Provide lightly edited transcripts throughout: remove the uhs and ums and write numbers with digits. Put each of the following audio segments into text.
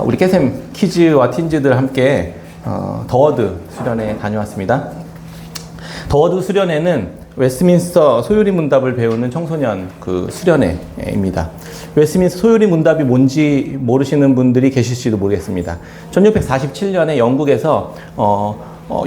우리 깨샘 키즈와 틴즈들 함께 더워드 수련회 다녀왔습니다. 더워드 수련회는 웨스트민스터 소요리 문답을 배우는 청소년 그 수련회입니다. 웨스트민스터 소요리 문답이 뭔지 모르시는 분들이 계실지도 모르겠습니다. 1647년에 영국에서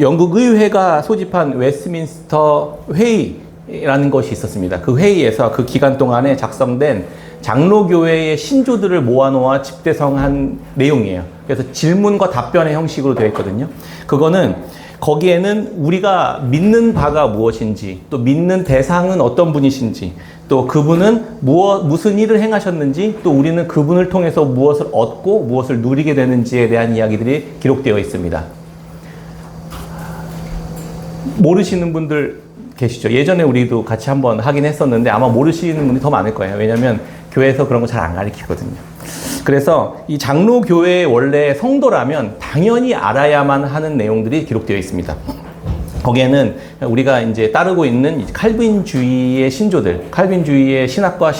영국 의회가 소집한 웨스트민스터 회의라는 것이 있었습니다. 그 회의에서 그 기간 동안에 작성된 장로교회의 신조들을 모아놓아 집대성한 내용이에요. 그래서 질문과 답변의 형식으로 되어 있거든요. 그거는 거기에는 우리가 믿는 바가 무엇인지, 또 믿는 대상은 어떤 분이신지, 또 그분은 무슨 일을 행하셨는지, 또 우리는 그분을 통해서 무엇을 얻고 무엇을 누리게 되는지에 대한 이야기들이 기록되어 있습니다. 모르시는 분들 계시죠? 예전에 우리도 같이 한번 하긴 했었는데 아마 모르시는 분이 더 많을 거예요. 왜냐하면 교회에서 그런 거 잘 안 가르치거든요. 그래서 이 장로교회의 원래 성도라면 당연히 알아야만 하는 내용들이 기록되어 있습니다. 거기에는 우리가 이제 따르고 있는 칼빈주의의 신조들, 칼빈주의의 신학과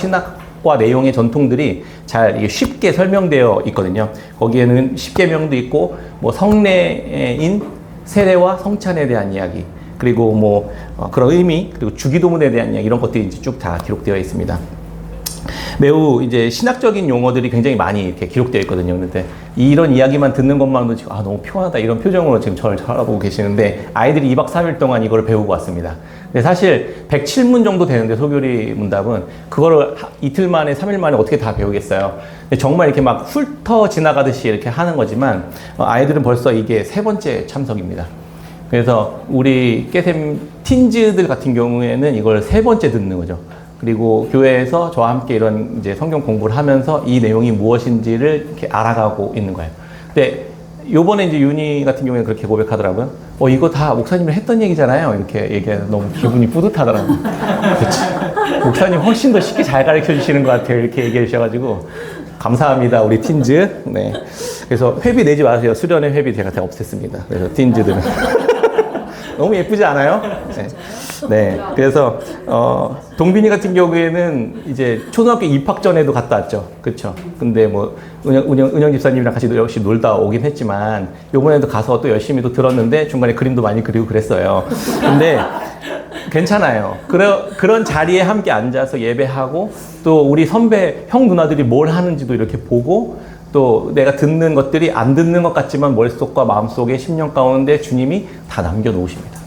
내용의 전통들이 잘 쉽게 설명되어 있거든요. 거기에는 십계명도 있고, 뭐 성례인 세례와 성찬에 대한 이야기, 그리고 뭐 그런 의미, 그리고 주기도문에 대한 이야기, 이런 것들이 이제 쭉 다 기록되어 있습니다. 매우 이제 신학적인 용어들이 굉장히 많이 이렇게 기록되어 있거든요. 그런데 이런 이야기만 듣는 것만으로도 지금 너무 피곤하다 이런 표정으로 지금 저를 쳐다보고 계시는데, 아이들이 2박 3일 동안 이걸 배우고 왔습니다. 근데 사실 107문 정도 되는데 소교리 문답은 그거를 이틀 만에 3일 만에 어떻게 다 배우겠어요. 근데 정말 이렇게 막 훑어 지나가듯이 이렇게 하는 거지만 아이들은 벌써 이게 3번째 참석입니다. 그래서 우리 깨샘 틴즈들 같은 경우에는 이걸 3번째 듣는 거죠. 그리고 교회에서 저와 함께 이런 이제 성경 공부를 하면서 이 내용이 무엇인지를 이렇게 알아가고 있는 거예요. 근데 요번에 이제 윤희 같은 경우에는 그렇게 고백하더라고요. 이거 다 목사님이 했던 얘기잖아요. 이렇게 얘기해서 너무 기분이 뿌듯하더라고요. 그렇죠. 목사님 훨씬 더 쉽게 잘 가르쳐 주시는 것 같아요. 이렇게 얘기해 주셔가지고. 감사합니다, 우리 틴즈. 네. 그래서 회비 내지 마세요. 수련회 회비 제가 다 없앴습니다. 그래서 틴즈들은. 너무 예쁘지 않아요? 네. 네. 그래서, 동빈이 같은 경우에는 이제 초등학교 입학 전에도 갔다 왔죠. 그쵸. 근데 뭐, 은영 집사님이랑 같이 역시 놀다 오긴 했지만, 요번에도 가서 또 열심히 또 들었는데, 중간에 그림도 많이 그리고 그랬어요. 근데, 괜찮아요. 그런 자리에 함께 앉아서 예배하고, 또 우리 선배, 형 누나들이 뭘 하는지도 이렇게 보고, 또 내가 듣는 것들이 안 듣는 것 같지만 머릿속과 마음속에 심령 가운데 주님이 다 남겨놓으십니다.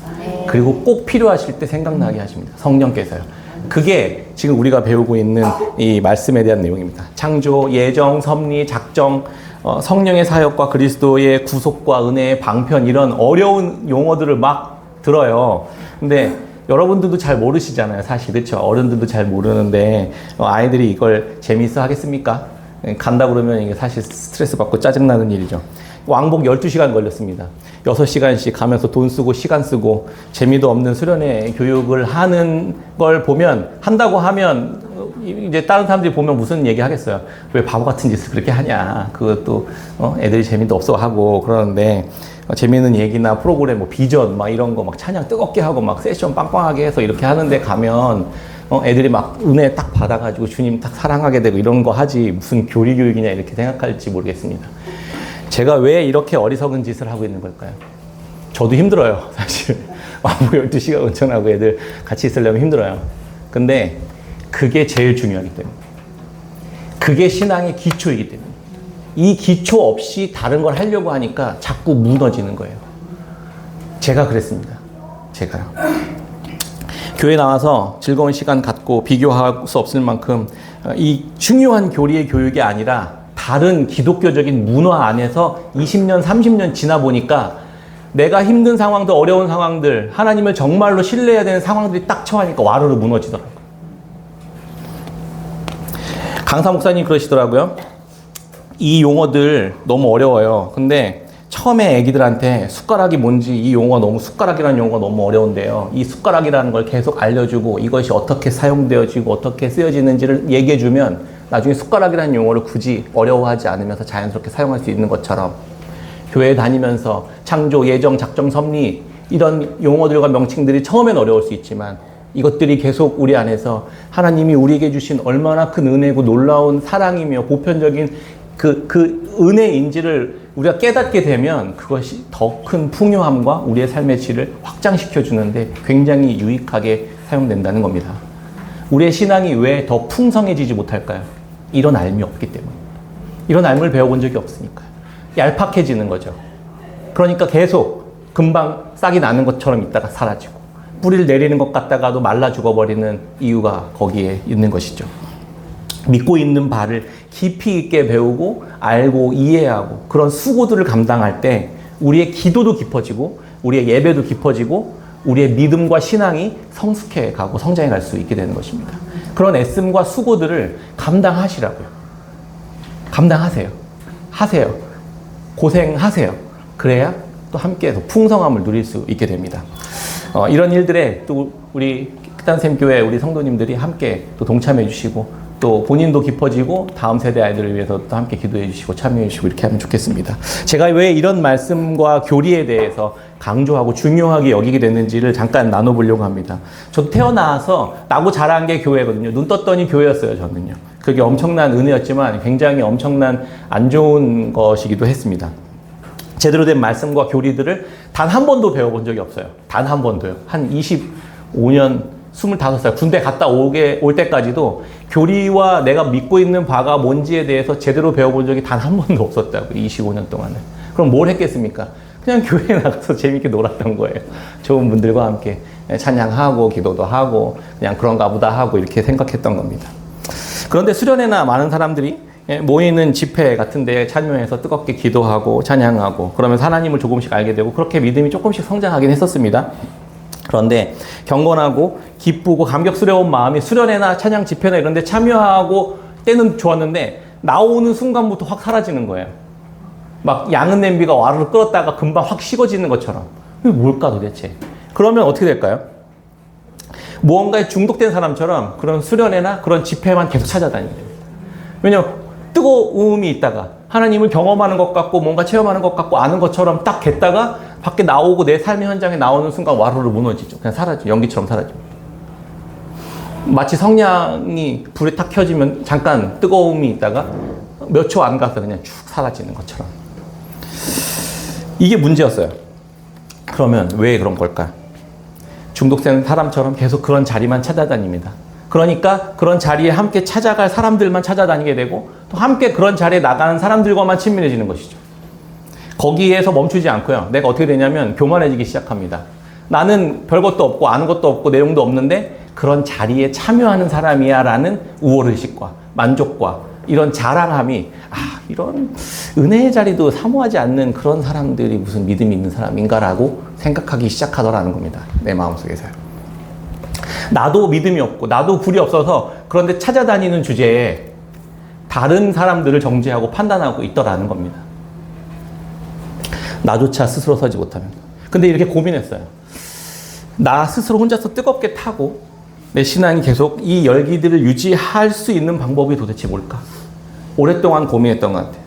그리고 꼭 필요하실 때 생각나게 하십니다. 성령께서요. 그게 지금 우리가 배우고 있는 이 말씀에 대한 내용입니다. 창조, 예정, 섭리, 작정, 성령의 사역과 그리스도의 구속과 은혜의 방편, 이런 어려운 용어들을 막 들어요. 근데 여러분들도 잘 모르시잖아요, 사실. 그렇죠? 어른들도 잘 모르는데 아이들이 이걸 재미있어 하겠습니까? 간다 그러면 이게 사실 스트레스 받고 짜증나는 일이죠. 왕복 12시간 걸렸습니다. 6시간씩 가면서 돈 쓰고 시간 쓰고 재미도 없는 수련회 교육을 하는 걸 보면, 한다고 하면 이제 다른 사람들이 보면 무슨 얘기 하겠어요. 왜 바보 같은 짓을 그렇게 하냐. 그것도 애들이 재미도 없어 하고 그러는데, 재미있는 얘기나 프로그램, 뭐 비전 막 이런 거 막 찬양 뜨겁게 하고 막 세션 빵빵하게 해서 이렇게 하는데 가면 애들이 막 은혜 딱 받아가지고 주님 딱 사랑하게 되고 이런 거 하지, 무슨 교리 교육이냐 이렇게 생각할지 모르겠습니다. 제가 왜 이렇게 어리석은 짓을 하고 있는 걸까요? 저도 힘들어요, 사실. 왕복 12시간 운전하고 애들 같이 있으려면 힘들어요. 근데 그게 제일 중요하기 때문에. 그게 신앙의 기초이기 때문에. 이 기초 없이 다른 걸 하려고 하니까 자꾸 무너지는 거예요. 제가 그랬습니다. 제가요. 교회 나와서 즐거운 시간 갖고 비교할 수 없을 만큼 이 중요한 교리의 교육이 아니라 다른 기독교적인 문화 안에서 20년, 30년 지나 보니까 내가 힘든 상황들, 어려운 상황들, 하나님을 정말로 신뢰해야 되는 상황들이 딱 처하니까 와르르 무너지더라고요. 강사 목사님 그러시더라고요. 이 용어들 너무 어려워요. 근데 처음에 애기들한테 숟가락이 뭔지, 이 용어 너무, 숟가락이라는 용어가 너무 어려운데요. 이 숟가락이라는 걸 계속 알려주고 이것이 어떻게 사용되어지고 어떻게 쓰여지는지를 얘기해주면 나중에 숟가락이라는 용어를 굳이 어려워하지 않으면서 자연스럽게 사용할 수 있는 것처럼, 교회 다니면서 창조, 예정, 작정, 섭리 이런 용어들과 명칭들이 처음엔 어려울 수 있지만 이것들이 계속 우리 안에서 하나님이 우리에게 주신 얼마나 큰 은혜고 놀라운 사랑이며 보편적인 그 은혜인지를 우리가 깨닫게 되면 그것이 더 큰 풍요함과 우리의 삶의 질을 확장시켜 주는데 굉장히 유익하게 사용된다는 겁니다. 우리의 신앙이 왜 더 풍성해지지 못할까요? 이런 알미 없기 때문에. 이런 알미를 배워본 적이 없으니까요. 얄팍해지는 거죠. 그러니까 계속 금방 싹이 나는 것처럼 있다가 사라지고 뿌리를 내리는 것 같다가도 말라 죽어버리는 이유가 거기에 있는 것이죠. 믿고 있는 바를 깊이 있게 배우고 알고 이해하고 그런 수고들을 감당할 때 우리의 기도도 깊어지고 우리의 예배도 깊어지고 우리의 믿음과 신앙이 성숙해 가고 성장해 갈 수 있게 되는 것입니다. 그런 애씀과 수고들을 감당하시라고요. 감당하세요. 하세요. 고생하세요. 그래야 또 함께 더 풍성함을 누릴 수 있게 됩니다. 이런 일들에 또 우리 깨단샘교회 우리 성도님들이 함께 또 동참해 주시고 또 본인도 깊어지고 다음 세대 아이들을 위해서 또 함께 기도해 주시고 참여해 주시고 이렇게 하면 좋겠습니다. 제가 왜 이런 말씀과 교리에 대해서 강조하고 중요하게 여기게 됐는지를 잠깐 나눠보려고 합니다. 저도 태어나서 나고 자란 게 교회거든요. 눈 떴더니 교회였어요, 저는요. 그게 엄청난 은혜였지만 굉장히 엄청난 안 좋은 것이기도 했습니다. 제대로 된 말씀과 교리들을 단 한 번도 배워본 적이 없어요. 단 한 번도요. 한 25년, 25살 군대 갔다 올 때까지도 교리와 내가 믿고 있는 바가 뭔지에 대해서 제대로 배워본 적이 단 한 번도 없었다고 25년 동안은. 그럼 뭘 했겠습니까? 그냥 교회에 나가서 재밌게 놀았던 거예요. 좋은 분들과 함께 찬양하고 기도도 하고 그냥 그런가 보다 하고 이렇게 생각했던 겁니다. 그런데 수련회나 많은 사람들이 모이는 집회 같은 데 참여해서 뜨겁게 기도하고 찬양하고 그러면서 하나님을 조금씩 알게 되고 그렇게 믿음이 조금씩 성장하긴 했었습니다. 그런데 경건하고 기쁘고 감격스러운 마음이 수련회나 찬양 집회나 이런 데 참여하고 때는 좋았는데 나오는 순간부터 확 사라지는 거예요. 막 양은 냄비가 와르르 끓었다가 금방 확 식어지는 것처럼. 이게 뭘까 도대체? 그러면 어떻게 될까요? 무언가에 중독된 사람처럼 그런 수련회나 그런 집회만 계속 찾아다니게 됩니다. 왜냐하면 뜨거움이 있다가 하나님을 경험하는 것 같고 뭔가 체험하는 것 같고 아는 것처럼 딱 됐다가 밖에 나오고 내 삶의 현장에 나오는 순간 와르르 무너지죠. 그냥 사라져. 연기처럼 사라집니다. 마치 성냥이 불에 탁 켜지면 잠깐 뜨거움이 있다가 몇 초 안 가서 그냥 쭉 사라지는 것처럼. 이게 문제였어요. 그러면 왜 그런 걸까? 중독된 사람처럼 계속 그런 자리만 찾아다닙니다. 그러니까 그런 자리에 함께 찾아갈 사람들만 찾아다니게 되고 또 함께 그런 자리에 나가는 사람들과만 친밀해지는 것이죠. 거기에서 멈추지 않고요. 내가 어떻게 되냐면 교만해지기 시작합니다. 나는 별것도 없고 아는 것도 없고 내용도 없는데 그런 자리에 참여하는 사람이야 라는 우월의식과 만족과 이런 자랑함이 이런 은혜의 자리도 사모하지 않는 그런 사람들이 무슨 믿음이 있는 사람인가라고 생각하기 시작하더라는 겁니다. 내 마음속에서요. 나도 믿음이 없고 나도 불이 없어서 그런데 찾아다니는 주제에 다른 사람들을 정죄하고 판단하고 있더라는 겁니다. 나조차 스스로 서지 못하면. 근데 이렇게 고민했어요. 나 스스로 혼자서 뜨겁게 타고 내 신앙이 계속 이 열기들을 유지할 수 있는 방법이 도대체 뭘까? 오랫동안 고민했던 것 같아요.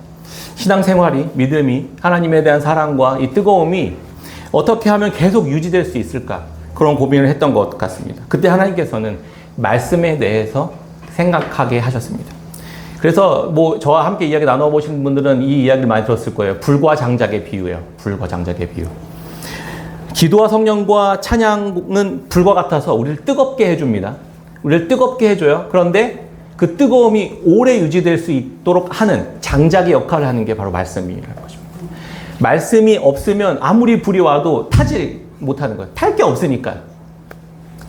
신앙생활이, 믿음이, 하나님에 대한 사랑과 이 뜨거움이 어떻게 하면 계속 유지될 수 있을까? 그런 고민을 했던 것 같습니다. 그때 하나님께서는 말씀에 대해서 생각하게 하셨습니다. 그래서 저와 함께 이야기 나눠보신 분들은 이 이야기를 많이 들었을 거예요. 불과 장작의 비유예요. 불과 장작의 비유. 기도와 성령과 찬양은 불과 같아서 우리를 뜨겁게 해줍니다. 우리를 뜨겁게 해줘요. 그런데 그 뜨거움이 오래 유지될 수 있도록 하는 장작의 역할을 하는 게 바로 말씀이라는 것입니다. 말씀이 없으면 아무리 불이 와도 타지 못하는 거예요. 탈 게 없으니까요.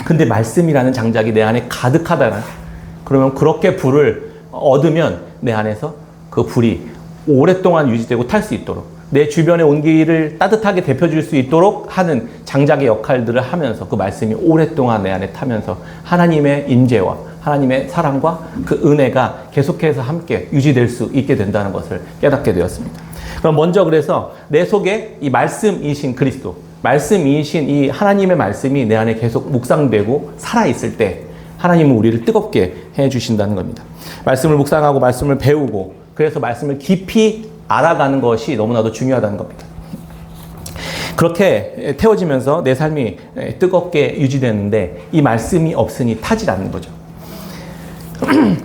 근데 말씀이라는 장작이 내 안에 가득하다는, 그러면 그렇게 불을 얻으면 내 안에서 그 불이 오랫동안 유지되고 탈 수 있도록 내 주변의 온기를 따뜻하게 데펴줄 수 있도록 하는 장작의 역할들을 하면서 그 말씀이 오랫동안 내 안에 타면서 하나님의 임재와 하나님의 사랑과 그 은혜가 계속해서 함께 유지될 수 있게 된다는 것을 깨닫게 되었습니다. 그럼 먼저 그래서 내 속에 이 말씀이신 그리스도, 말씀이신 이 하나님의 말씀이 내 안에 계속 묵상되고 살아있을 때 하나님은 우리를 뜨겁게 해주신다는 겁니다. 말씀을 묵상하고 말씀을 배우고 그래서 말씀을 깊이 알아가는 것이 너무나도 중요하다는 겁니다. 그렇게 태워지면서 내 삶이 뜨겁게 유지되는데 이 말씀이 없으니 타질 않는 거죠.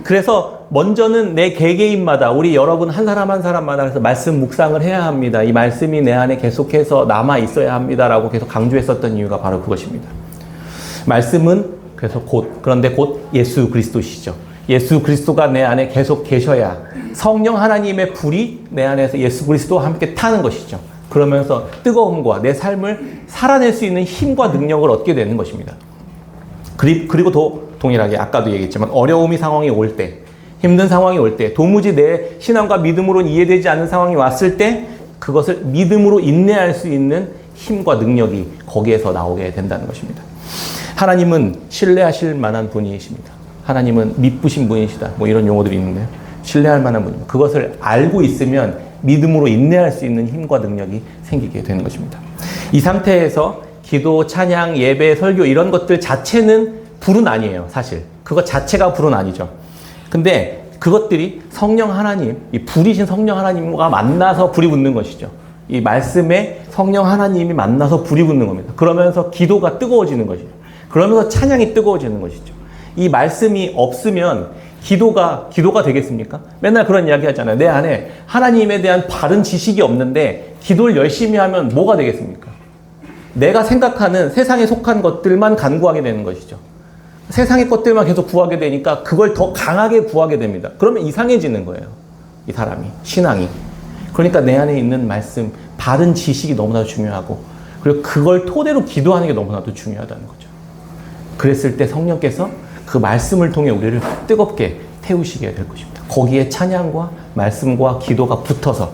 그래서 먼저는 내 개개인마다, 우리 여러분 한 사람 한 사람마다 그래서 말씀 묵상을 해야 합니다. 이 말씀이 내 안에 계속해서 남아 있어야 합니다라고 계속 강조했었던 이유가 바로 그것입니다. 말씀은 그래서 그런데 곧 예수 그리스도시죠. 예수 그리스도가 내 안에 계속 계셔야 성령 하나님의 불이 내 안에서 예수 그리스도와 함께 타는 것이죠. 그러면서 뜨거움과 내 삶을 살아낼 수 있는 힘과 능력을 얻게 되는 것입니다. 그리고 또 동일하게 아까도 얘기했지만 어려움이 상황이 올 때, 힘든 상황이 올 때, 도무지 내 신앙과 믿음으로 이해되지 않는 상황이 왔을 때 그것을 믿음으로 인내할 수 있는 힘과 능력이 거기에서 나오게 된다는 것입니다. 하나님은 신뢰하실 만한 분이십니다. 하나님은 믿으신 분이시다. 뭐 이런 용어들이 있는데요. 신뢰할 만한 분입니다. 그것을 알고 있으면 믿음으로 인내할 수 있는 힘과 능력이 생기게 되는 것입니다. 이 상태에서 기도, 찬양, 예배, 설교 이런 것들 자체는 불은 아니에요. 사실 그것 자체가 불은 아니죠. 근데 그것들이 성령 하나님, 이 불이신 성령 하나님과 만나서 불이 붙는 것이죠. 이 말씀에 성령 하나님이 만나서 불이 붙는 겁니다. 그러면서 기도가 뜨거워지는 것이죠. 그러면서 찬양이 뜨거워지는 것이죠. 이 말씀이 없으면 기도가 되겠습니까? 맨날 그런 이야기 하잖아요. 내 안에 하나님에 대한 바른 지식이 없는데 기도를 열심히 하면 뭐가 되겠습니까? 내가 생각하는 세상에 속한 것들만 간구하게 되는 것이죠. 세상의 것들만 계속 구하게 되니까 그걸 더 강하게 구하게 됩니다. 그러면 이상해지는 거예요. 이 사람이, 신앙이. 그러니까 내 안에 있는 말씀, 바른 지식이 너무나도 중요하고 그리고 그걸 토대로 기도하는 게 너무나도 중요하다는 거죠. 그랬을 때 성령께서 그 말씀을 통해 우리를 뜨겁게 태우시게 될 것입니다. 거기에 찬양과 말씀과 기도가 붙어서,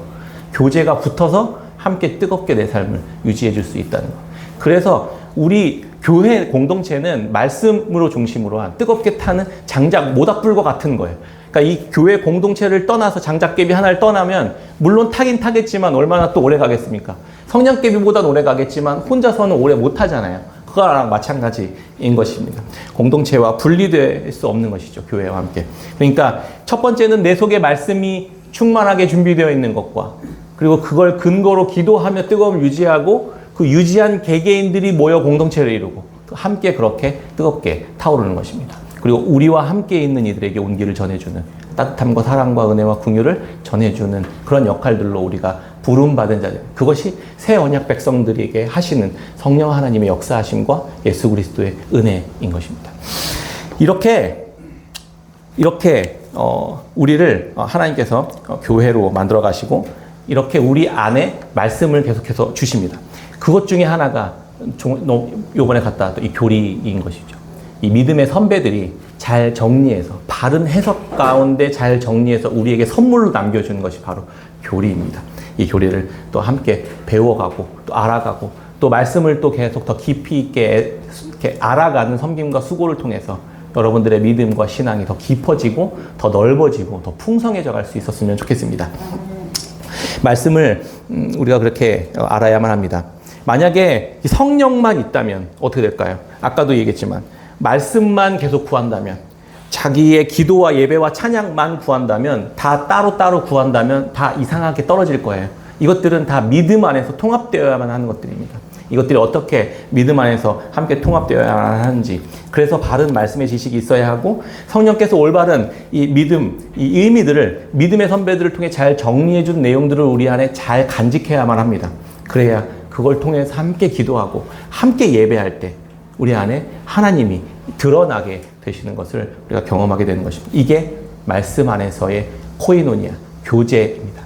교제가 붙어서 함께 뜨겁게 내 삶을 유지해 줄 수 있다는 것. 그래서 우리 교회 공동체는 말씀으로 중심으로 한 뜨겁게 타는 장작, 모닥불과 같은 거예요. 그러니까 이 교회 공동체를 떠나서 장작개비 하나를 떠나면 물론 타긴 타겠지만 얼마나 또 오래 가겠습니까? 성냥개비보단 오래 가겠지만 혼자서는 오래 못 타잖아요. 그거랑 마찬가지인 것입니다. 공동체와 분리될 수 없는 것이죠. 교회와 함께. 그러니까 첫 번째는 내 속에 말씀이 충만하게 준비되어 있는 것과 그리고 그걸 근거로 기도하며 뜨거움을 유지하고 그 유지한 개개인들이 모여 공동체를 이루고 함께 그렇게 뜨겁게 타오르는 것입니다. 그리고 우리와 함께 있는 이들에게 온기를 전해주는 따뜻함과 사랑과 은혜와 긍휼을 전해주는 그런 역할들로 우리가 부름받은 자들, 그것이 새 언약 백성들에게 하시는 성령 하나님의 역사하심과 예수 그리스도의 은혜인 것입니다. 이렇게 우리를 하나님께서 교회로 만들어 가시고 이렇게 우리 안에 말씀을 계속해서 주십니다. 그것 중에 하나가 요번에 갔다 왔던 이 교리인 것이죠. 이 믿음의 선배들이 잘 정리해서 바른 해석 가운데 잘 정리해서 우리에게 선물로 남겨주는 것이 바로 교리입니다. 이 교리를 또 함께 배워가고 또 알아가고 또 말씀을 또 계속 더 깊이 있게 이렇게 알아가는 섬김과 수고를 통해서 여러분들의 믿음과 신앙이 더 깊어지고 더 넓어지고 더 풍성해져 갈 수 있었으면 좋겠습니다. 말씀을 우리가 그렇게 알아야만 합니다. 만약에 성령만 있다면 어떻게 될까요? 아까도 얘기했지만 말씀만 계속 구한다면, 자기의 기도와 예배와 찬양만 구한다면, 다 따로따로 구한다면 다 이상하게 떨어질 거예요. 이것들은 다 믿음 안에서 통합되어야만 하는 것들입니다. 이것들이 어떻게 믿음 안에서 함께 통합되어야만 하는지, 그래서 바른 말씀의 지식이 있어야 하고 성령께서 올바른 이 믿음, 이 의미들을 믿음의 선배들을 통해 잘 정리해 준 내용들을 우리 안에 잘 간직해야만 합니다. 그래야 그걸 통해서 함께 기도하고 함께 예배할 때 우리 안에 하나님이 드러나게 되시는 것을 우리가 경험하게 되는 것입니다. 이게 말씀 안에서의 코이노니아, 교제입니다.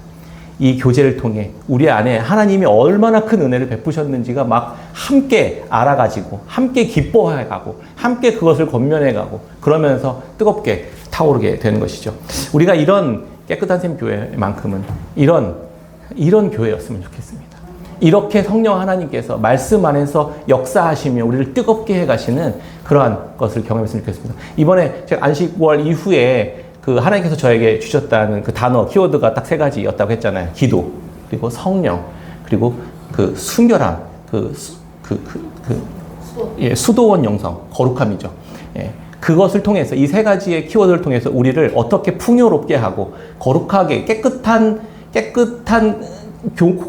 이 교제를 통해 우리 안에 하나님이 얼마나 큰 은혜를 베푸셨는지가 막 함께 알아가지고 함께 기뻐해가고 함께 그것을 권면해가고 그러면서 뜨겁게 타오르게 되는 것이죠. 우리가 이런 깨끗한 샘 교회만큼은 이런 교회였으면 좋겠습니다. 이렇게 성령 하나님께서 말씀 안에서 역사하시며 우리를 뜨겁게 해가시는 그러한 것을 경험했으면 좋겠습니다. 이번에 제가 안식월 이후에 그 하나님께서 저에게 주셨다는 그 단어, 키워드가 딱 3가지였다고 했잖아요. 기도, 그리고 성령, 그리고 그 순결함, 수도원 영성, 거룩함이죠. 예. 그것을 통해서 이 3가지의 키워드를 통해서 우리를 어떻게 풍요롭게 하고 거룩하게 깨끗한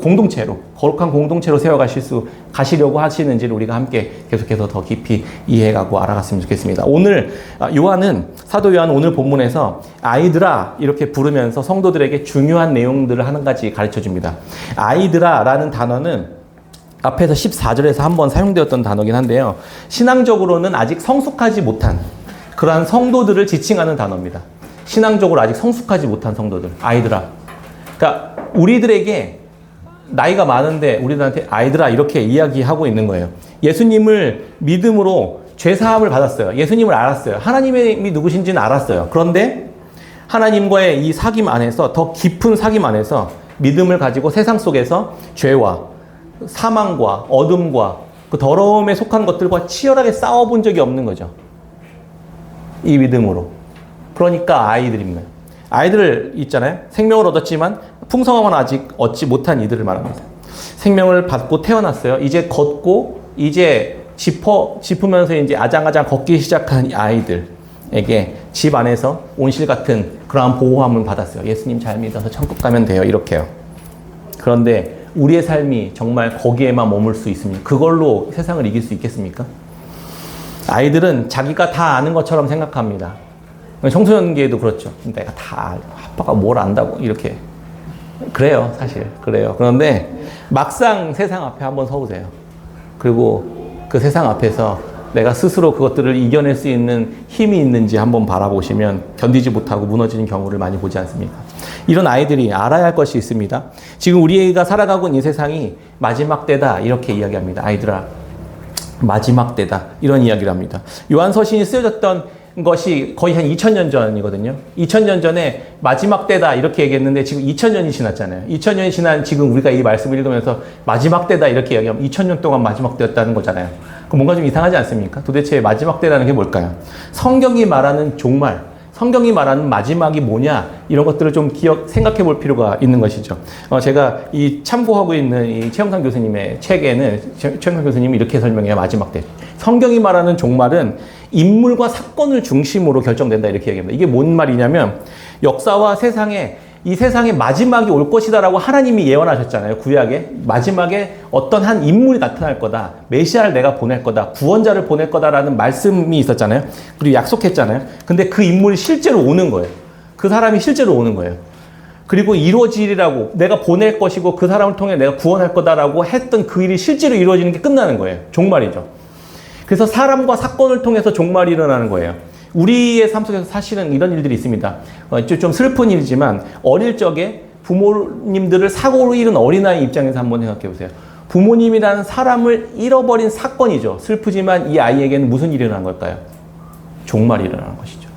공동체로, 거룩한 공동체로 세워가실 수 가시려고 하시는지를 우리가 함께 계속해서 더 깊이 이해해가고 알아갔으면 좋겠습니다. 오늘 요한은 사도 요한 오늘 본문에서 아이들아 이렇게 부르면서 성도들에게 중요한 내용들을 한 가지 가르쳐 줍니다. 아이들아라는 단어는 앞에서 14절에서 한번 사용되었던 단어긴 한데요. 신앙적으로는 아직 성숙하지 못한 그러한 성도들을 지칭하는 단어입니다. 신앙적으로 아직 성숙하지 못한 성도들, 아이들아. 그러니까 우리들에게 나이가 많은데 우리들한테 아이들아 이렇게 이야기하고 있는 거예요. 예수님을 믿음으로 죄사함을 받았어요. 예수님을 알았어요. 하나님이 누구신지는 알았어요. 그런데 하나님과의 이 사귐 안에서 더 깊은 사귐 안에서 믿음을 가지고 세상 속에서 죄와 사망과 어둠과 그 더러움에 속한 것들과 치열하게 싸워본 적이 없는 거죠. 이 믿음으로. 그러니까 아이들입니다. 아이들 있잖아요. 생명을 얻었지만 풍성함은 아직 얻지 못한 이들을 말합니다. 생명을 받고 태어났어요. 이제 걷고 이제 짚으면서 이제 아장아장 걷기 시작한 이 아이들에게 집 안에서 온실 같은 그러한 보호함을 받았어요. 예수님 잘 믿어서 천국 가면 돼요. 이렇게요. 그런데 우리의 삶이 정말 거기에만 머물 수 있습니까? 그걸로 세상을 이길 수 있겠습니까? 아이들은 자기가 다 아는 것처럼 생각합니다. 청소년기에도 그렇죠. 내가 다 아빠가 뭘 안다고 이렇게 그래요. 사실 그래요. 그런데 막상 세상 앞에 한번 서보세요. 그리고 그 세상 앞에서 내가 스스로 그것들을 이겨낼 수 있는 힘이 있는지 한번 바라보시면 견디지 못하고 무너지는 경우를 많이 보지 않습니까? 이런 아이들이 알아야 할 것이 있습니다. 지금 우리가 살아가고 있는 이 세상이 마지막 때다 이렇게 이야기합니다. 아이들아 마지막 때다 이런 이야기를 합니다. 요한서신이 쓰여졌던 것이 거의 한 2000년 전이거든요. 2000년 전에 마지막 때다 이렇게 얘기했는데 지금 2000년이 지났잖아요. 2000년이 지난 지금 우리가 이 말씀을 읽으면서 마지막 때다 이렇게 이야기하면 2000년 동안 마지막 때였다는 거잖아요. 그럼 뭔가 좀 이상하지 않습니까? 도대체 마지막 때라는 게 뭘까요? 성경이 말하는 종말, 성경이 말하는 마지막이 뭐냐 이런 것들을 좀 생각해 볼 필요가 있는 것이죠. 제가 이 참고하고 있는 이 최영상 교수님의 책에는 최영상 교수님이 이렇게 설명해요. 마지막 때. 성경이 말하는 종말은 인물과 사건을 중심으로 결정된다 이렇게 얘기합니다. 이게 뭔 말이냐면 역사와 이 세상에 마지막이 올 것이다라고 하나님이 예언하셨잖아요. 구약에 마지막에 어떤 한 인물이 나타날 거다. 메시아를 내가 보낼 거다. 구원자를 보낼 거다라는 말씀이 있었잖아요. 그리고 약속했잖아요. 근데 그 인물이 실제로 오는 거예요. 그 사람이 실제로 오는 거예요. 그리고 이루어지리라고 내가 보낼 것이고 그 사람을 통해 내가 구원할 거다라고 했던 그 일이 실제로 이루어지는 게 끝나는 거예요. 종말이죠. 그래서 사람과 사건을 통해서 종말이 일어나는 거예요. 우리의 삶 속에서 사실은 이런 일들이 있습니다. 좀 슬픈 일이지만 어릴 적에 부모님들을 사고로 잃은 어린아이 입장에서 한번 생각해 보세요. 부모님이라는 사람을 잃어버린 사건이죠. 슬프지만 이 아이에게는 무슨 일이 일어난 걸까요? 종말이 일어나는 것이죠.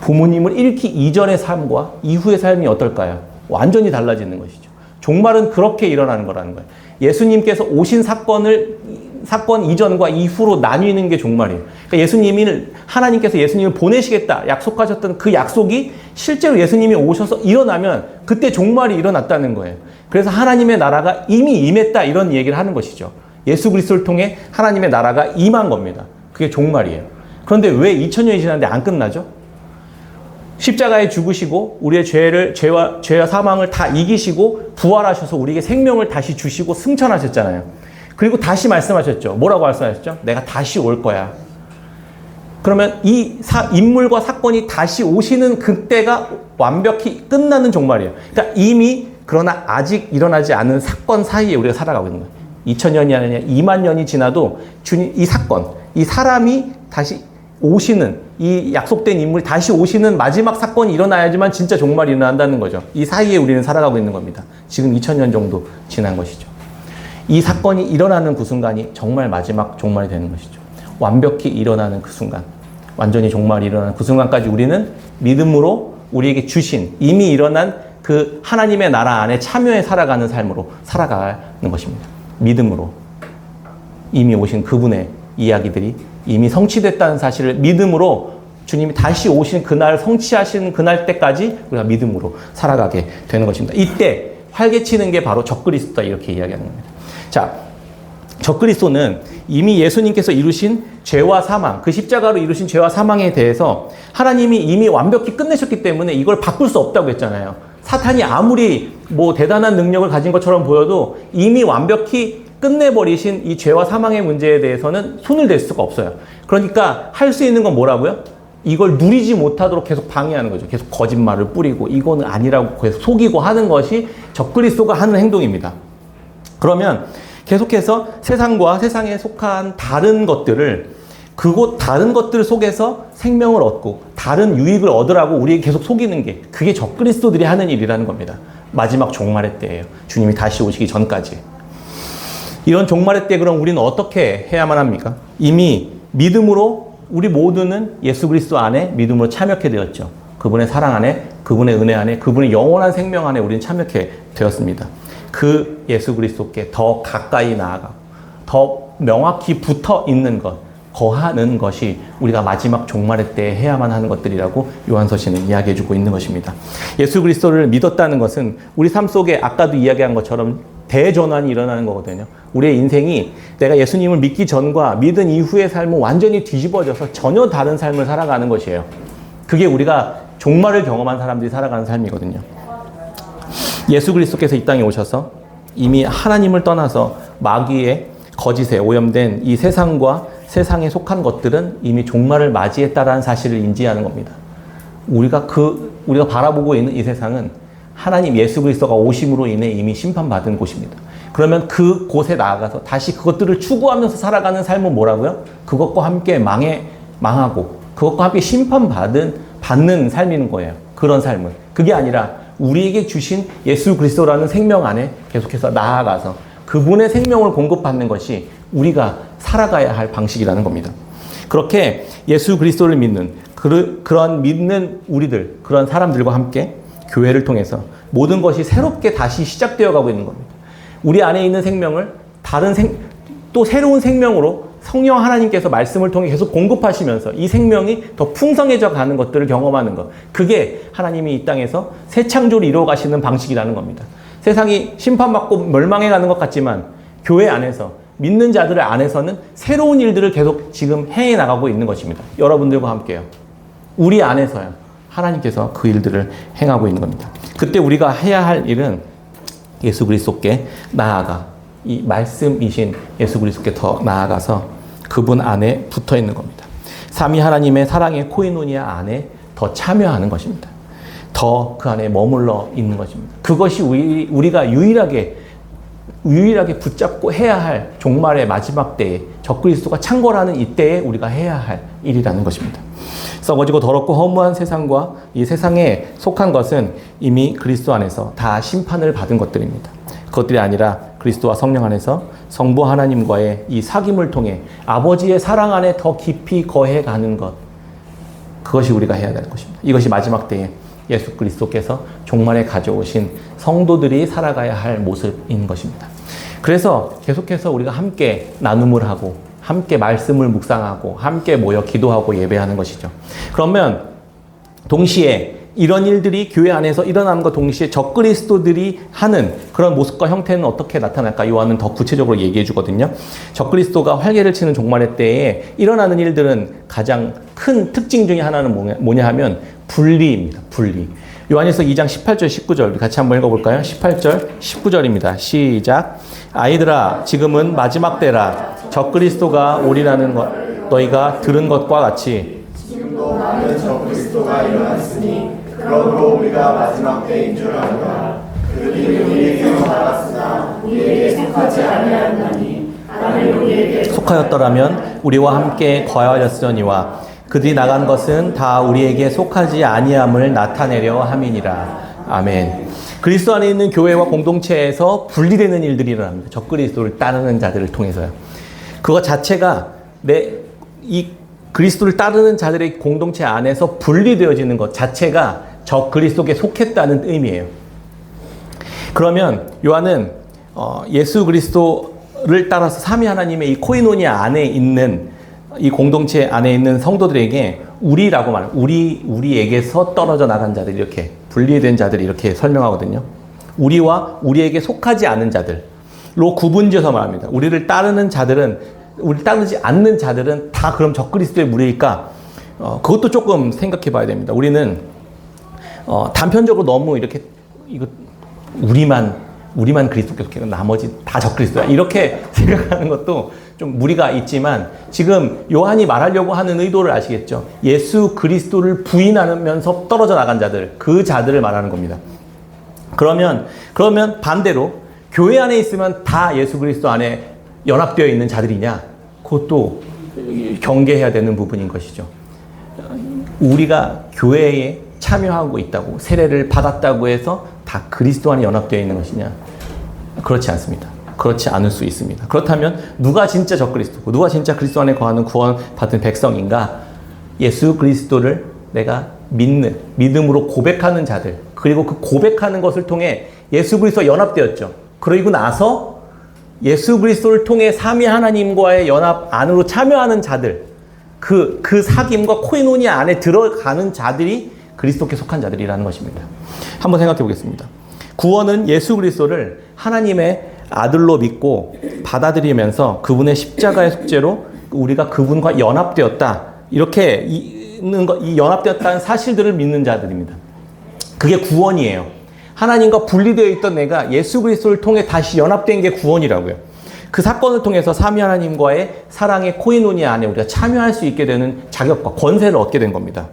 부모님을 잃기 이전의 삶과 이후의 삶이 어떨까요? 완전히 달라지는 것이죠. 종말은 그렇게 일어나는 거라는 거예요. 예수님께서 오신 사건 이전과 이후로 나뉘는 게 종말이에요. 그러니까 하나님께서 예수님을 보내시겠다 약속하셨던 그 약속이 실제로 예수님이 오셔서 일어나면 그때 종말이 일어났다는 거예요. 그래서 하나님의 나라가 이미 임했다 이런 얘기를 하는 것이죠. 예수 그리스도를 통해 하나님의 나라가 임한 겁니다. 그게 종말이에요. 그런데 왜 2000년이 지났는데 안 끝나죠? 십자가에 죽으시고 우리의 죄와 사망을 다 이기시고 부활하셔서 우리에게 생명을 다시 주시고 승천하셨잖아요. 그리고 다시 말씀하셨죠. 뭐라고 말씀하셨죠? 내가 다시 올 거야. 그러면 이 인물과 사건이 다시 오시는 그때가 완벽히 끝나는 종말이에요. 그러니까 이미 그러나 아직 일어나지 않은 사건 사이에 우리가 살아가고 있는 거예요. 2000년이 아니라 2만 년이 지나도 이 사건, 이 사람이 다시 오시는 이 약속된 인물이 다시 오시는 마지막 사건이 일어나야지만 진짜 종말이 일어난다는 거죠. 이 사이에 우리는 살아가고 있는 겁니다. 지금 2000년 정도 지난 것이죠. 이 사건이 일어나는 그 순간이 정말 마지막 종말이 되는 것이죠. 완벽히 일어나는 그 순간, 완전히 종말이 일어나는 그 순간까지 우리는 믿음으로 우리에게 주신 이미 일어난 그 하나님의 나라 안에 참여해 살아가는 삶으로 살아가는 것입니다. 믿음으로 이미 오신 그분의 이야기들이 이미 성취됐다는 사실을 믿음으로 주님이 다시 오신 그날 성취하신 그날 때까지 우리가 믿음으로 살아가게 되는 것입니다. 이때 활개치는 게 바로 적그리스도다 이렇게 이야기하는 겁니다. 자, 적그리스도는 이미 예수님께서 이루신 죄와 사망, 그 십자가로 이루신 죄와 사망에 대해서 하나님이 이미 완벽히 끝내셨기 때문에 이걸 바꿀 수 없다고 했잖아요. 사탄이 아무리 대단한 능력을 가진 것처럼 보여도 이미 완벽히 끝내버리신 이 죄와 사망의 문제에 대해서는 손을 댈 수가 없어요. 그러니까 할 수 있는 건 뭐라고요? 이걸 누리지 못하도록 계속 방해하는 거죠. 계속 거짓말을 뿌리고 이거는 아니라고 계속 속이고 하는 것이 적그리스도가 하는 행동입니다. 그러면 계속해서 세상과 세상에 속한 다른 것들을 다른 것들 속에서 생명을 얻고 다른 유익을 얻으라고 우리에게 계속 속이는 게 그게 적그리스도들이 하는 일이라는 겁니다. 마지막 종말의 때예요. 주님이 다시 오시기 전까지. 이런 종말의 때 그럼 우리는 어떻게 해야만 합니까? 이미 믿음으로 우리 모두는 예수 그리스도 안에 믿음으로 참여케 되었죠. 그분의 사랑 안에, 그분의 은혜 안에, 그분의 영원한 생명 안에 우리는 참여케 되었습니다. 그 예수 그리스도께 더 가까이 나아가 더 명확히 붙어 있는 것, 거하는 것이 우리가 마지막 종말의 때에 해야만 하는 것들이라고 요한서신은 이야기해주고 있는 것입니다. 예수 그리스도를 믿었다는 것은 우리 삶 속에 아까도 이야기한 것처럼 대전환이 일어나는 거거든요. 우리의 인생이 내가 예수님을 믿기 전과 믿은 이후의 삶은 완전히 뒤집어져서 전혀 다른 삶을 살아가는 것이에요. 그게 우리가 종말을 경험한 사람들이 살아가는 삶이거든요. 예수 그리스도께서 이 땅에 오셔서 이미 하나님을 떠나서 마귀의 거짓에 오염된 이 세상과 세상에 속한 것들은 이미 종말을 맞이했다라는 사실을 인지하는 겁니다. 우리가 바라보고 있는 이 세상은 하나님 예수 그리스도가 오심으로 인해 이미 심판받은 곳입니다. 그러면 그 곳에 나아가서 다시 그것들을 추구하면서 살아가는 삶은 뭐라고요? 그것과 함께 망하고 그것과 함께 심판받는 삶인 거예요. 그런 삶은. 그게 아니라 우리에게 주신 예수 그리스도라는 생명 안에 계속해서 나아가서 그분의 생명을 공급받는 것이 우리가 살아가야 할 방식이라는 겁니다. 그렇게 예수 그리스도를 믿는 그런 믿는 우리들, 그런 사람들과 함께 교회를 통해서 모든 것이 새롭게 다시 시작되어 가고 있는 겁니다. 우리 안에 있는 생명을 또 새로운 생명으로 성령 하나님께서 말씀을 통해 계속 공급하시면서 이 생명이 더 풍성해져 가는 것들을 경험하는 것. 그게 하나님이 이 땅에서 새 창조를 이루어 가시는 방식이라는 겁니다. 세상이 심판받고 멸망해 가는 것 같지만 교회 안에서 믿는 자들 안에서는 새로운 일들을 계속 지금 해해 나가고 있는 것입니다. 여러분들과 함께요. 우리 안에서요. 하나님께서 그 일들을 행하고 있는 겁니다. 그때 우리가 해야 할 일은 예수 그리스도께 나아가 이 말씀이신 예수 그리스도께 더 나아가서 그분 안에 붙어 있는 겁니다. 삼위 하나님의 사랑의 코이노니아 안에 더 참여하는 것입니다. 더 그 안에 머물러 있는 것입니다. 그것이 우리가 유일하게 붙잡고 해야 할 종말의 마지막 때에 적그리스도가 창궐하는 이때에 우리가 해야 할 일이라는 것입니다. 썩어지고 더럽고 허무한 세상과 이 세상에 속한 것은 이미 그리스도 안에서 다 심판을 받은 것들입니다. 그것들이 아니라 그리스도와 성령 안에서 성부 하나님과의 이 사귐을 통해 아버지의 사랑 안에 더 깊이 거해가는 것, 그것이 우리가 해야 될 것입니다. 이것이 마지막 때에 예수 그리스도께서 종말에 가져오신 성도들이 살아가야 할 모습인 것입니다. 그래서 계속해서 우리가 함께 나눔을 하고 함께 말씀을 묵상하고 함께 모여 기도하고 예배하는 것이죠. 그러면 동시에 이런 일들이 교회 안에서 일어나는 것 동시에 적그리스도들이 하는 그런 모습과 형태는 어떻게 나타날까? 요한은 더 구체적으로 얘기해 주거든요. 적그리스도가 활개를 치는 종말의 때에 일어나는 일들은 가장 큰 특징 중에 하나는 뭐냐 하면 분리입니다. 분리. 요한일서 2장 18절 19절 같이 한번 읽어볼까요? 18절 19절입니다. 시작. 아이들아 지금은 마지막 때라. 적그리스도가 오리라는 것 너희가 들은 것과 같이 지금도 많은 적그리스도가 일어났으니 그러므로 우리가 마지막 때인 줄 안다. 그들이 우리에게서 나갔으나 우리에게 속하지 아니하였나니 만일 우리에게 속하였더라면 우리와 함께 거하였으려니와 그들이 나간 것은 다 우리에게 속하지 아니함을 나타내려 함이니라. 아멘. 그리스도 안에 있는 교회와 공동체에서 분리되는 일들이 일어납니다. 적그리스도를 따르는 자들을 통해서요. 그것 자체가 이 그리스도를 따르는 자들의 공동체 안에서 분리되어지는 것 자체가 적그리스도께 속했다는 의미예요. 그러면 요한은 예수 그리스도를 따라서 삼위 하나님의 이 코이노니아 안에 있는 이 공동체 안에 있는 성도들에게 우리라고 말해요. 우리에게서 떨어져 나간 자들, 이렇게 분리된 자들 이렇게 설명하거든요. 우리와 우리에게 속하지 않은 자들로 구분지어서 말합니다. 우리를 따르는 않는 자들은 다 그럼 적그리스도의 무리일까? 그것도 조금 생각해 봐야 됩니다. 우리는 단편적으로 너무 이렇게 우리만 우리만 그리스도께 속해 나머지 다 적그리스도야 이렇게 생각하는 것도 좀 무리가 있지만 지금 요한이 말하려고 하는 의도를 아시겠죠? 예수 그리스도를 부인하면서 떨어져 나간 자들, 그 자들을 말하는 겁니다. 그러면 반대로 교회 안에 있으면 다 예수 그리스도 안에 연합되어 있는 자들이냐? 그것도 경계해야 되는 부분인 것이죠. 우리가 교회에 참여하고 있다고, 세례를 받았다고 해서 다 그리스도 안에 연합되어 있는 것이냐? 그렇지 않습니다. 그렇지 않을 수 있습니다. 그렇다면 누가 진짜 적그리스도고 누가 진짜 그리스도 안에 거하는 구원받은 백성인가? 예수 그리스도를 내가 믿음으로 고백하는 자들, 그리고 그 고백하는 것을 통해 예수 그리스도와 연합되었죠. 그러고 나서 예수 그리스도를 통해 삼위 하나님과의 연합 안으로 참여하는 자들, 그 사귐과 코이노니아 안에 들어가는 자들이 그리스도께 속한 자들이라는 것입니다. 한번 생각해 보겠습니다. 구원은 예수 그리스도를 하나님의 아들로 믿고 받아들이면서 그분의 십자가의 속죄로 우리가 그분과 연합되었다. 이렇게 이 연합되었다는 사실들을 믿는 자들입니다. 그게 구원이에요. 하나님과 분리되어 있던 내가 예수 그리스도를 통해 다시 연합된 게 구원이라고요. 그 사건을 통해서 삼위 하나님과의 사랑의 코이노니아 안에 우리가 참여할 수 있게 되는 자격과 권세를 얻게 된 겁니다.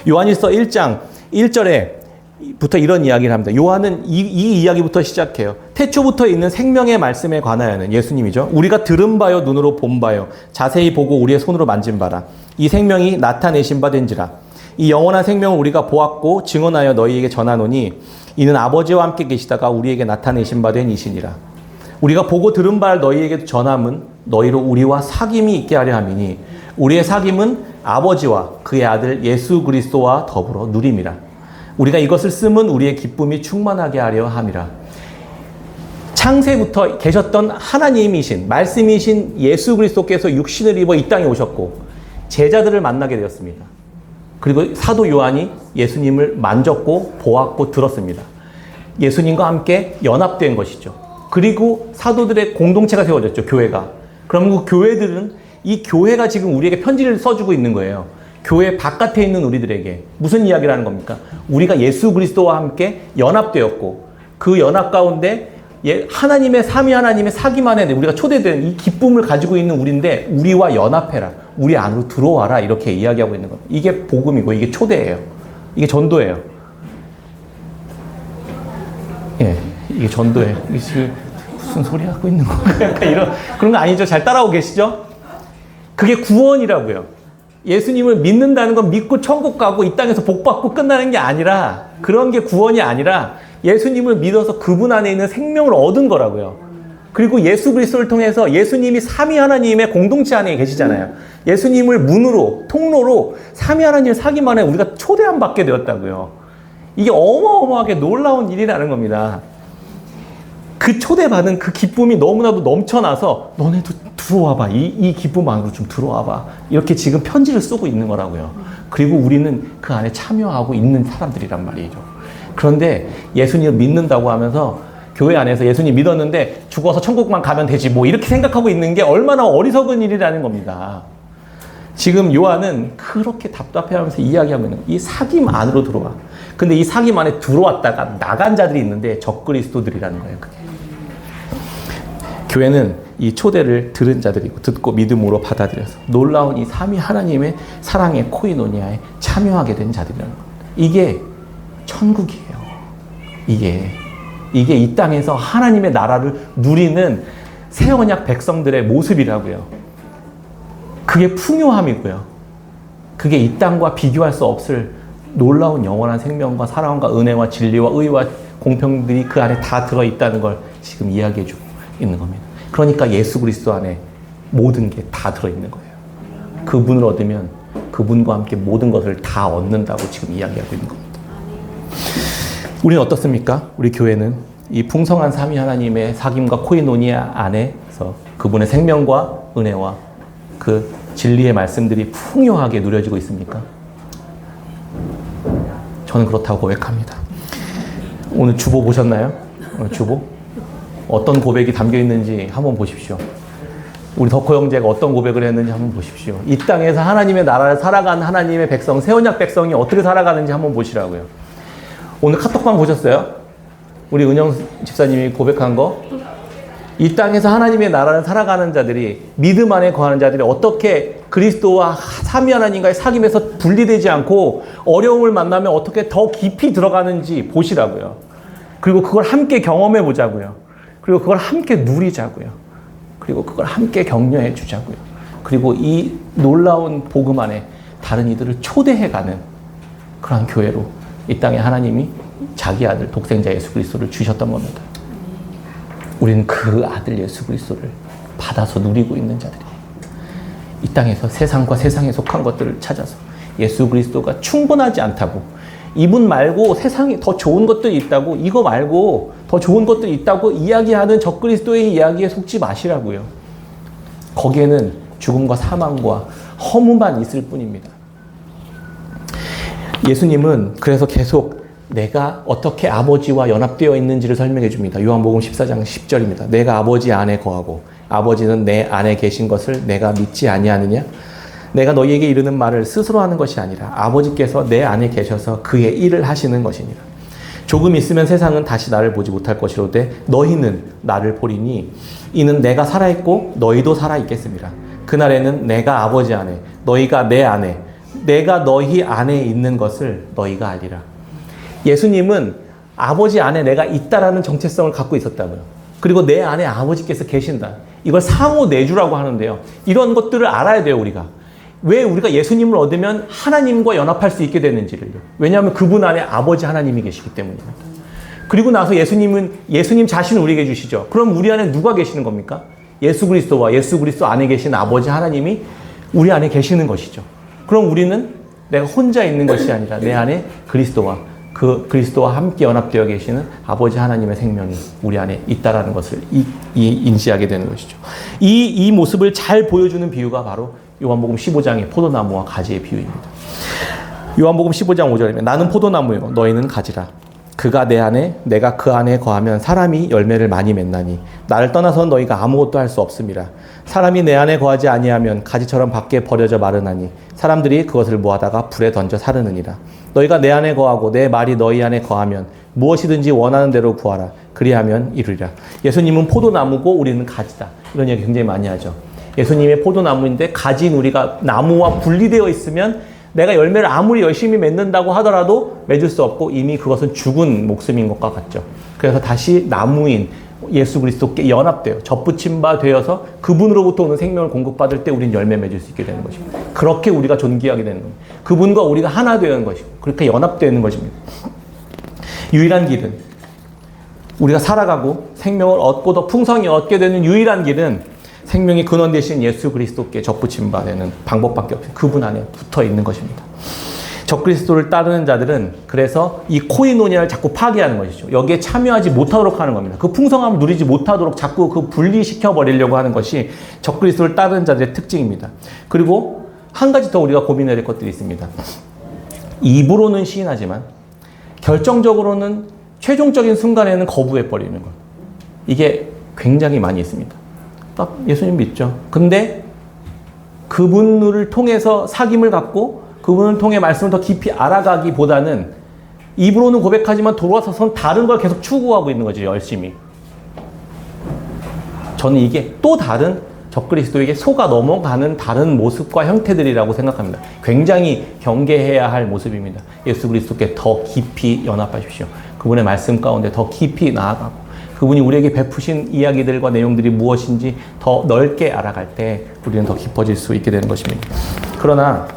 요한일서 1장 1절에부터 이런 이야기를 합니다. 요한은 이 이야기부터 시작해요. 태초부터 있는 생명의 말씀에 관하여는, 예수님이죠. 우리가 들은 바요 눈으로 본 바요 자세히 보고 우리의 손으로 만진 바라. 이 생명이 나타내신 바 된지라. 이 영원한 생명을 우리가 보았고 증언하여 너희에게 전하노니 이는 아버지와 함께 계시다가 우리에게 나타내신 바 된 이시니라. 우리가 보고 들은 바를 너희에게 전함은 너희로 우리와 사귐이 있게 하려 함이니 우리의 사귐은 아버지와 그의 아들 예수 그리스도와 더불어 누림이라. 우리가 이것을 쓰면 우리의 기쁨이 충만하게 하려 함이라. 창세부터 계셨던 하나님이신, 말씀이신 예수 그리스도께서 육신을 입어 이 땅에 오셨고 제자들을 만나게 되었습니다. 그리고 사도 요한이 예수님을 만졌고 보았고 들었습니다. 예수님과 함께 연합된 것이죠. 그리고 사도들의 공동체가 세워졌죠. 교회가. 그럼 그 교회들은 이 교회가 지금 우리에게 편지를 써주고 있는 거예요. 교회 바깥에 있는 우리들에게. 무슨 이야기를 하는 겁니까? 우리가 예수 그리스도와 함께 연합되었고 그 연합 가운데 하나님의 삼위 하나님의 사귐 안에 우리가 초대된 이 기쁨을 가지고 있는 우리인데 우리와 연합해라. 우리 안으로 들어와라. 이렇게 이야기하고 있는 겁니다. 이게 복음이고 이게 초대예요. 이게 전도예요. 예, 이게 전도예요. 이게 지금 무슨 소리 하고 있는 건가? 약간 그런 거 아니죠? 잘 따라오고 계시죠? 그게 구원이라고요. 예수님을 믿는다는 건 믿고 천국 가고 이 땅에서 복 받고 끝나는 게 아니라, 그런 게 구원이 아니라 예수님을 믿어서 그분 안에 있는 생명을 얻은 거라고요. 그리고 예수 그리스도를 통해서 예수님이 삼위 하나님의 공동체 안에 계시잖아요. 예수님을 문으로, 통로로 삼위 하나님의 사귐 안에 우리가 초대함 받게 되었다고요. 이게 어마어마하게 놀라운 일이라는 겁니다. 그 초대받은 그 기쁨이 너무나도 넘쳐나서 너네도 들어와봐. 이 기쁨 안으로 좀 들어와봐. 이렇게 지금 편지를 쓰고 있는 거라고요. 그리고 우리는 그 안에 참여하고 있는 사람들이란 말이죠. 그런데 예수님을 믿는다고 하면서 교회 안에서 예수님 믿었는데 죽어서 천국만 가면 되지 뭐 이렇게 생각하고 있는 게 얼마나 어리석은 일이라는 겁니다. 지금 요한은 그렇게 답답해하면서 이야기하고 있는 이 사귐 안으로 들어와. 근데 이 사귐 안에 들어왔다가 나간 자들이 있는데 적그리스도들이라는 거예요. 그게. 교회는 이 초대를 들은 자들이고 듣고 믿음으로 받아들여서 놀라운 이 삼위 하나님의 사랑의 코이노니아에 참여하게 된 자들이라는 겁니다. 이게 천국이에요. 이게 이 땅에서 하나님의 나라를 누리는 새 언약 백성들의 모습이라고요. 그게 풍요함이고요. 그게 이 땅과 비교할 수 없을 놀라운 영원한 생명과 사랑과 은혜와 진리와 의와 공평들이 그 안에 다 들어있다는 걸 지금 이야기해주고 있는 겁니다. 그러니까 예수 그리스도 안에 모든 게 다 들어있는 거예요. 그분을 얻으면 그분과 함께 모든 것을 다 얻는다고 지금 이야기하고 있는 겁니다. 우리는 어떻습니까? 우리 교회는 이 풍성한 삼위 하나님의 사귐과 코이노니아 안에서 그분의 생명과 은혜와 그 진리의 말씀들이 풍요하게 누려지고 있습니까? 저는 그렇다고 고백합니다. 오늘 주보 보셨나요? 오늘 주보? 어떤 고백이 담겨 있는지 한번 보십시오. 우리 덕호 형제가 어떤 고백을 했는지 한번 보십시오. 이 땅에서 하나님의 나라를 살아가는 하나님의 백성, 새 언약 백성이 어떻게 살아가는지 한번 보시라고요. 오늘 카톡방 보셨어요? 우리 은영 집사님이 고백한 거, 이 땅에서 하나님의 나라를 살아가는 자들이, 믿음 안에 거하는 자들이 어떻게 그리스도와 삼위 하나님과의 사귐에서 분리되지 않고 어려움을 만나면 어떻게 더 깊이 들어가는지 보시라고요. 그리고 그걸 함께 경험해 보자고요. 그리고 그걸 함께 누리자고요. 그리고 그걸 함께 격려해 주자고요. 그리고 이 놀라운 복음 안에 다른 이들을 초대해가는 그런 교회로 이 땅에 하나님이 자기 아들 독생자 예수 그리스도를 주셨던 겁니다. 우리는 그 아들 예수 그리스도를 받아서 누리고 있는 자들이에요. 이 땅에서 세상과 세상에 속한 것들을 찾아서 예수 그리스도가 충분하지 않다고, 이분 말고 세상에 더 좋은 것들이 있다고, 이거 말고 더 좋은 것들이 있다고 이야기하는 적그리스도의 이야기에 속지 마시라고요. 거기에는 죽음과 사망과 허무만 있을 뿐입니다. 예수님은 그래서 계속 내가 어떻게 아버지와 연합되어 있는지를 설명해 줍니다. 요한복음 14장 10절입니다. 내가 아버지 안에 거하고 아버지는 내 안에 계신 것을 내가 믿지 아니하느냐? 내가 너희에게 이르는 말을 스스로 하는 것이 아니라 아버지께서 내 안에 계셔서 그의 일을 하시는 것이니라. 조금 있으면 세상은 다시 나를 보지 못할 것이로되 너희는 나를 보리니 이는 내가 살아있고 너희도 살아있겠습니다. 그날에는 내가 아버지 안에 너희가 내 안에 내가 너희 안에 있는 것을 너희가 알리라. 예수님은 아버지 안에 내가 있다라는 정체성을 갖고 있었다고요. 그리고 내 안에 아버지께서 계신다. 이걸 상호 내주라고 하는데요. 이런 것들을 알아야 돼요, 우리가. 왜 우리가 예수님을 얻으면 하나님과 연합할 수 있게 되는지를요. 왜냐하면 그분 안에 아버지 하나님이 계시기 때문입니다. 그리고 나서 예수님 자신을 우리에게 주시죠. 그럼 우리 안에 누가 계시는 겁니까? 예수 그리스도와 예수 그리스도 안에 계신 아버지 하나님이 우리 안에 계시는 것이죠. 그럼 우리는 내가 혼자 있는 것이 아니라 내 안에 그리스도와 그 그리스도와 함께 연합되어 계시는 아버지 하나님의 생명이 우리 안에 있다라는 것을 인지하게 되는 것이죠. 이 모습을 잘 보여주는 비유가 바로 요한복음 15장의 포도나무와 가지의 비유입니다. 요한복음 15장 5절이면 나는 포도나무요 너희는 가지라. 그가 내 안에 내가 그 안에 거하면 사람이 열매를 많이 맺나니 나를 떠나서는 너희가 아무것도 할 수 없음이라. 사람이 내 안에 거하지 아니하면 가지처럼 밖에 버려져 마르나니 사람들이 그것을 모아다가 불에 던져 사르느니라. 너희가 내 안에 거하고 내 말이 너희 안에 거하면 무엇이든지 원하는 대로 구하라. 그리하면 이루리라. 예수님은 포도나무고 우리는 가지다. 이런 얘기 굉장히 많이 하죠. 예수님의 포도나무인데 가지인 우리가 나무와 분리되어 있으면 내가 열매를 아무리 열심히 맺는다고 하더라도 맺을 수 없고 이미 그것은 죽은 목숨인 것과 같죠. 그래서 다시 나무인 예수 그리스도께 연합되어 접붙임 바 되어서 그분으로부터 오는 생명을 공급받을 때 우리는 열매 맺을 수 있게 되는 것입니다. 그렇게 우리가 존귀하게 되는 겁니다. 그분과 우리가 하나 되는 것이고 그렇게 연합되는 것입니다. 유일한 길은 우리가 살아가고 생명을 얻고 더 풍성히 얻게 되는 유일한 길은 생명의 근원 되신 예수 그리스도께 접붙임 바 되는 방법밖에 없어요. 그분 안에 붙어 있는 것입니다. 적그리스도를 따르는 자들은 그래서 이 코이노니아를 자꾸 파괴하는 것이죠. 여기에 참여하지 못하도록 하는 겁니다. 그 풍성함을 누리지 못하도록 자꾸 그 분리시켜 버리려고 하는 것이 적그리스도를 따르는 자들의 특징입니다. 그리고 한 가지 더 우리가 고민해야 될 것들이 있습니다. 입으로는 시인하지만 결정적으로는 최종적인 순간에는 거부해 버리는 것. 이게 굉장히 많이 있습니다. 딱 예수님 믿죠. 근데 그분을 통해서 사귐을 갖고 그분을 통해 말씀을 더 깊이 알아가기보다는 입으로는 고백하지만 돌아서선 다른 걸 계속 추구하고 있는 거죠. 열심히. 저는 이게 또 다른 적그리스도에게 속아 넘어가는 다른 모습과 형태들이라고 생각합니다. 굉장히 경계해야 할 모습입니다. 예수 그리스도께 더 깊이 연합하십시오. 그분의 말씀 가운데 더 깊이 나아가고 그분이 우리에게 베푸신 이야기들과 내용들이 무엇인지 더 넓게 알아갈 때 우리는 더 깊어질 수 있게 되는 것입니다. 그러나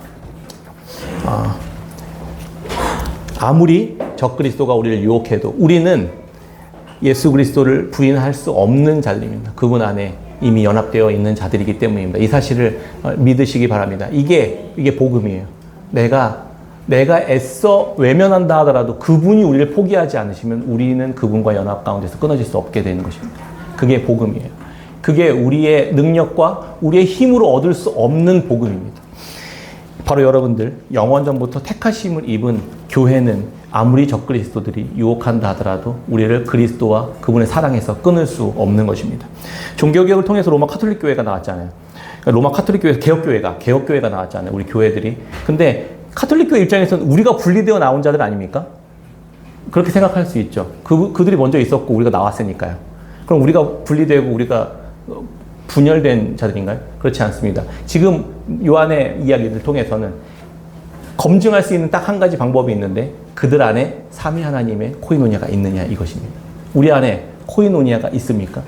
아무리 적그리스도가 우리를 유혹해도 우리는 예수 그리스도를 부인할 수 없는 자들입니다. 그분 안에 이미 연합되어 있는 자들이기 때문입니다. 이 사실을 믿으시기 바랍니다. 이게 복음이에요. 내가 애써 외면한다 하더라도 그분이 우리를 포기하지 않으시면 우리는 그분과 연합 가운데서 끊어질 수 없게 되는 것입니다. 그게 복음이에요. 그게 우리의 능력과 우리의 힘으로 얻을 수 없는 복음입니다. 바로 여러분들 영원전부터 택하심을 입은 교회는 아무리 적그리스도들이 유혹한다 하더라도 우리를 그리스도와 그분의 사랑에서 끊을 수 없는 것입니다. 종교개혁을 통해서 로마 카톨릭 교회가 나왔잖아요. 로마 카톨릭 교회에서 개혁교회가 나왔잖아요. 우리 교회들이. 근데 카톨릭 교회 입장에서는 우리가 분리되어 나온 자들 아닙니까? 그렇게 생각할 수 있죠. 그들이 먼저 있었고 우리가 나왔으니까요. 그럼 우리가 분리되고 우리가 분열된 자들인가요? 그렇지 않습니다. 지금 요한의 이야기를 통해서는 검증할 수 있는 딱 한 가지 방법이 있는데 그들 안에 삼위 하나님의 코이노니아가 있느냐 이것입니다. 우리 안에 코이노니아가 있습니까?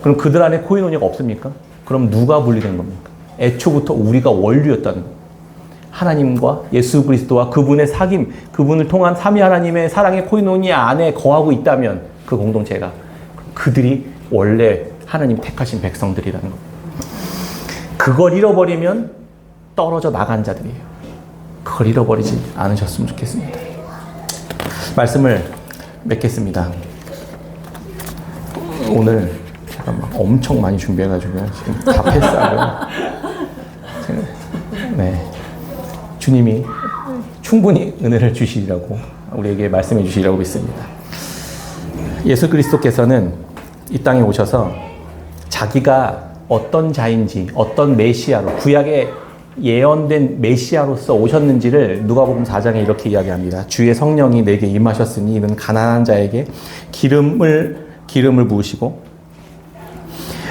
그럼 그들 안에 코이노니아가 없습니까? 그럼 누가 분리된 겁니까? 애초부터 우리가 원류였다는 겁니다. 하나님과 예수 그리스도와 그분의 사귐, 그분을 통한 삼위 하나님의 사랑의 코이노니아 안에 거하고 있다면 그 공동체가 그들이 원래 하나님 택하신 백성들이라는 겁니다. 그걸 잃어버리면 떨어져 나간 자들이에요. 그걸 잃어버리지 않으셨으면 좋겠습니다. 말씀을 맺겠습니다. 오늘 제가 막 엄청 많이 준비해가지고요. 지금 다 패스하고요. 네. 주님이 충분히 은혜를 주시리라고 우리에게 말씀해 주시리라고 믿습니다. 예수 그리스도께서는 이 땅에 오셔서 자기가 어떤 자인지 어떤 메시아로 구약에 예언된 메시아로서 오셨는지를 누가복음 4장에 이렇게 이야기합니다. 주의 성령이 내게 임하셨으니 이는 가난한 자에게 기름을 부으시고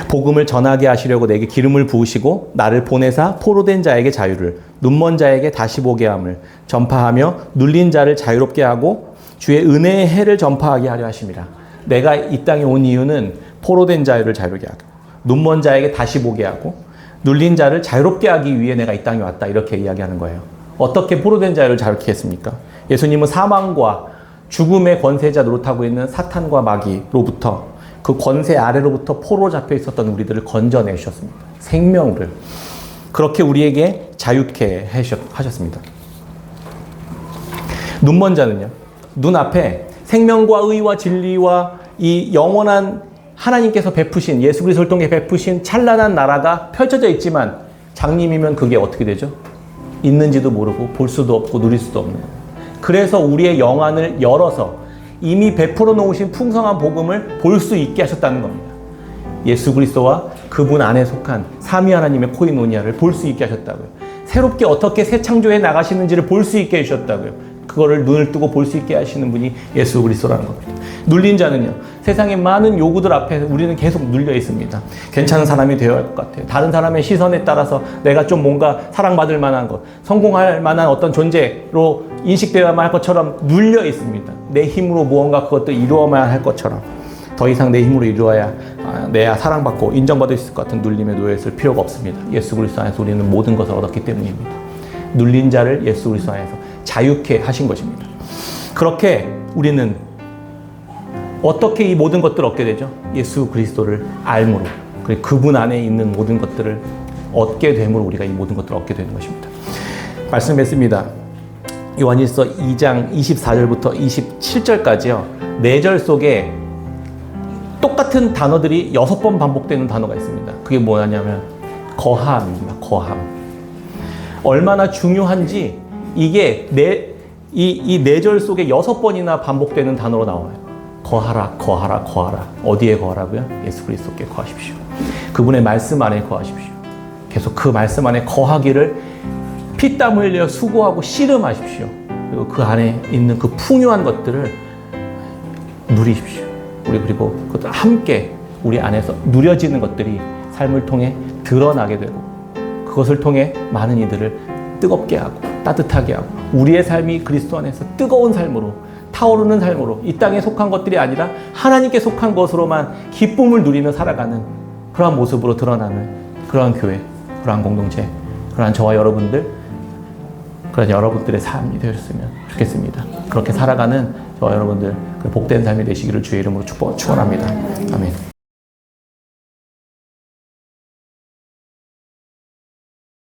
복음을 전하게 하시려고 내게 기름을 부으시고 나를 보내사 포로된 자에게 자유를 눈먼 자에게 다시 보게 함을 전파하며 눌린 자를 자유롭게 하고 주의 은혜의 해를 전파하게 하려 하심이라. 내가 이 땅에 온 이유는 포로된 자를 자유롭게 하고 눈먼 자에게 다시 보게 하고 눌린 자를 자유롭게 하기 위해 내가 이 땅에 왔다 이렇게 이야기하는 거예요. 어떻게 포로된 자를 자유롭게 했습니까? 예수님은 사망과 죽음의 권세자 노릇하고 있는 사탄과 마귀로부터 그 권세 아래로부터 포로 잡혀 있었던 우리들을 건져내 주셨습니다. 생명을 그렇게 우리에게 자유케 하셨습니다. 눈먼 자는요, 눈앞에 생명과 의와 진리와 이 영원한 하나님께서 베푸신 예수 그리스도를 통해 베푸신 찬란한 나라가 펼쳐져 있지만 장님이면 그게 어떻게 되죠? 있는지도 모르고 볼 수도 없고 누릴 수도 없는 거예요. 그래서 우리의 영안을 열어서 이미 베풀어 놓으신 풍성한 복음을 볼 수 있게 하셨다는 겁니다. 예수 그리스도와 그분 안에 속한 삼위 하나님의 코이노니아를 볼 수 있게 하셨다고요. 새롭게 어떻게 새 창조해 나가시는지를 볼 수 있게 해주셨다고요. 그거를 눈을 뜨고 볼 수 있게 하시는 분이 예수 그리스도라는 겁니다. 눌린 자는요, 세상의 많은 요구들 앞에 우리는 계속 눌려 있습니다. 괜찮은 사람이 되어야 할 것 같아요. 다른 사람의 시선에 따라서 내가 좀 뭔가 사랑받을 만한 것, 성공할 만한 어떤 존재로 인식되어야만 할 것처럼 눌려 있습니다. 내 힘으로 무언가 그것도 이루어야만 할 것처럼 더 이상 내 힘으로 이루어야 내야 사랑받고 인정받을 수 있을 것 같은 눌림에 놓여 있을 필요가 없습니다. 예수 그리스도 안에서 우리는 모든 것을 얻었기 때문입니다. 눌린 자를 예수 그리스도 안에서 자유케 하신 것입니다. 그렇게 우리는 어떻게 이 모든 것들을 얻게 되죠? 예수 그리스도를 알므로, 그리고 그분 안에 있는 모든 것들을 얻게 됨으로 우리가 이 모든 것들을 얻게 되는 것입니다. 말씀 맺습니다. 요한일서 2장 24절부터 27절까지요. 4절 속에 똑같은 단어들이 6번 반복되는 단어가 있습니다. 그게 뭐냐면 거함입니다. 거함. 얼마나 중요한지 이게 이 4절 속에 6번이나 반복되는 단어로 나와요. 거하라, 거하라, 거하라. 어디에 거하라고요? 예수 그리스도께 거하십시오. 그분의 말씀 안에 거하십시오. 계속 그 말씀 안에 거하기를 피땀 흘려 수고하고 씨름하십시오. 그리고 그 안에 있는 그 풍요한 것들을 누리십시오. 그리고 그것들 함께 우리 안에서 누려지는 것들이 삶을 통해 드러나게 되고 그것을 통해 많은 이들을 뜨겁게 하고 따뜻하게 하고 우리의 삶이 그리스도 안에서 뜨거운 삶으로 타오르는 삶으로 이 땅에 속한 것들이 아니라 하나님께 속한 것으로만 기쁨을 누리며 살아가는 그러한 모습으로 드러나는 그러한 교회, 그러한 공동체, 그러한 저와 여러분들, 그러한 여러분들의 삶이 되었으면 좋겠습니다. 그렇게 살아가는 저와 여러분들 그 복된 삶이 되시기를 주의 이름으로 축원합니다. 아멘.